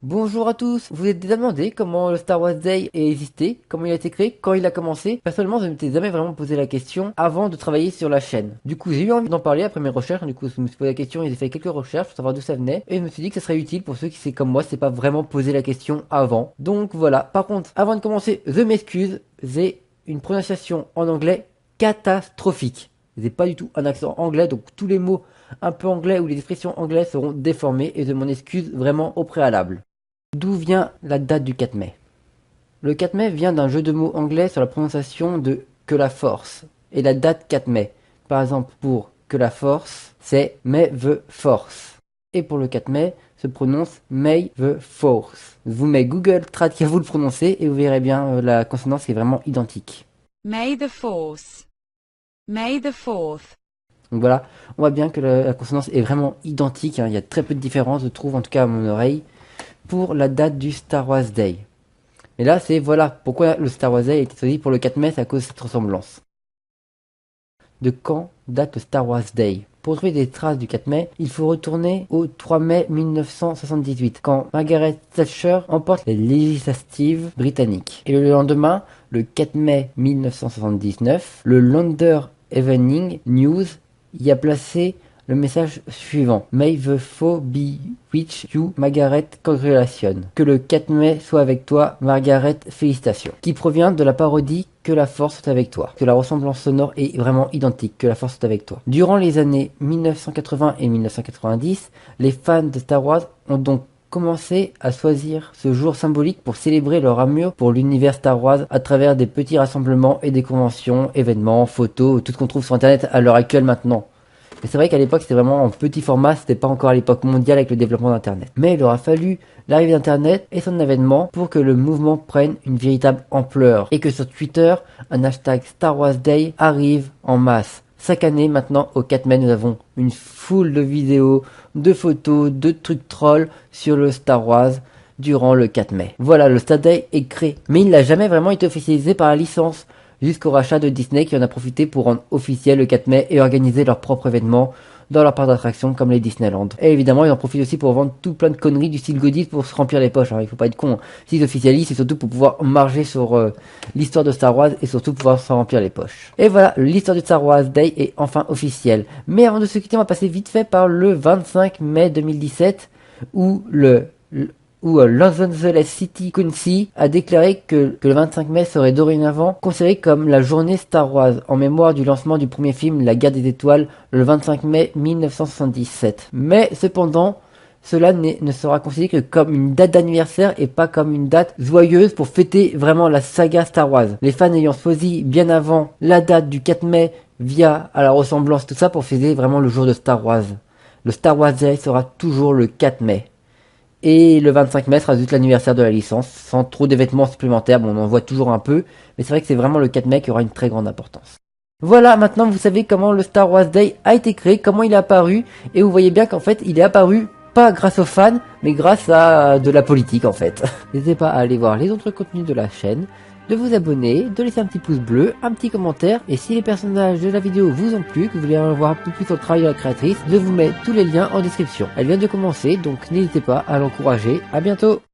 Bonjour à tous, vous êtes déjà demandé comment le Star Wars Day a existé, comment il a été créé, quand il a commencé. Personnellement, je ne m'étais jamais vraiment posé la question avant de travailler sur la chaîne. Du coup, j'ai eu envie d'en parler après mes recherches, du coup, je me suis posé la question et j'ai fait quelques recherches pour savoir d'où ça venait. Et je me suis dit que ça serait utile pour ceux qui, c'est comme moi, c'est pas vraiment posé la question avant. Donc voilà, par contre, avant de commencer, je m'excuse, j'ai une prononciation en anglais catastrophique. J'ai pas du tout un accent anglais, donc tous les mots un peu anglais ou les expressions anglaises seront déformées et je m'en excuse vraiment au préalable. D'où vient la date du 4 mai? Le 4 mai vient d'un jeu de mots anglais sur la prononciation de que la force et la date 4 mai. Par exemple, pour que la force, c'est May the Force. Et pour le 4 mai, se prononce May the Force. Vous mettez Google Trad vous le prononcez et vous verrez bien la consonance est vraiment identique. May the Force. May the 4th. Donc voilà, on voit bien que la consonance est vraiment identique, hein. Il y a très peu de différence, je trouve, en tout cas à mon oreille, pour la date du Star Wars Day. Et là, c'est voilà pourquoi le Star Wars Day a été choisi pour le 4 mai, c'est à cause de cette ressemblance. De quand date le Star Wars Day? Pour trouver des traces du 4 mai, il faut retourner au 3 mai 1978, quand Margaret Thatcher emporte les législatives britanniques. Et le lendemain, le 4 mai 1979, le London Evening News y a placé le message suivant: May the foe be with you, Margaret, congratulations. Que le 4 mai soit avec toi, Margaret, félicitations. Qui provient de la parodie Que la force soit avec toi. Que la ressemblance sonore est vraiment identique, que la force soit avec toi. Durant les années 1980 et 1990, les fans de Star Wars ont donc commencé à choisir ce jour symbolique pour célébrer leur amour pour l'univers Star Wars à travers des petits rassemblements et des conventions, événements, photos, tout ce qu'on trouve sur internet à l'heure actuelle maintenant. Mais c'est vrai qu'à l'époque c'était vraiment en petit format, c'était pas encore à l'époque mondiale avec le développement d'internet. Mais il aura fallu l'arrivée d'internet et son avènement pour que le mouvement prenne une véritable ampleur et que sur Twitter, un hashtag Star Wars Day arrive en masse. Chaque année maintenant au 4 mai nous avons une foule de vidéos, de photos, de trucs trolls sur le Star Wars durant le 4 mai. Voilà, le Star Day est créé, mais il n'a jamais vraiment été officialisé par la licence, jusqu'au rachat de Disney qui en a profité pour rendre officiel le 4 mai et organiser leur propre événement dans leur parc d'attractions comme les Disneyland. Et évidemment, ils en profitent aussi pour vendre tout plein de conneries du style Godis pour se remplir les poches. Alors il faut pas être con. S'ils officialisent, c'est surtout pour pouvoir marger sur l'histoire de Star Wars et surtout pouvoir s'en remplir les poches. Et voilà, l'histoire du Star Wars Day est enfin officielle. Mais avant de se quitter, on va passer vite fait par le 25 mai 2017 où Los Angeles City Council a déclaré que le 25 mai serait dorénavant considéré comme la journée Star Wars, en mémoire du lancement du premier film La Guerre des Étoiles, le 25 mai 1977. Mais cependant, cela ne sera considéré que comme une date d'anniversaire et pas comme une date joyeuse pour fêter vraiment la saga Star Wars. Les fans ayant choisi bien avant la date du 4 mai via à la ressemblance tout ça pour fêter vraiment le jour de Star Wars. Le Star Wars Day sera toujours le 4 mai. Et le 25 mai sera juste l'anniversaire de la licence, sans trop d'événements supplémentaires, bon, on en voit toujours un peu, mais c'est vrai que c'est vraiment le 4 mai qui aura une très grande importance. Voilà, maintenant vous savez comment le Star Wars Day a été créé, comment il est apparu, et vous voyez bien qu'en fait il est apparu pas grâce aux fans, mais grâce à de la politique en fait. N'hésitez pas à aller voir les autres contenus de la chaîne, de vous abonner, de laisser un petit pouce bleu, un petit commentaire, et si les personnages de la vidéo vous ont plu, que vous voulez en voir un peu plus sur le travail de la créatrice, je vous mets tous les liens en description. Elle vient de commencer, donc n'hésitez pas à l'encourager. À bientôt!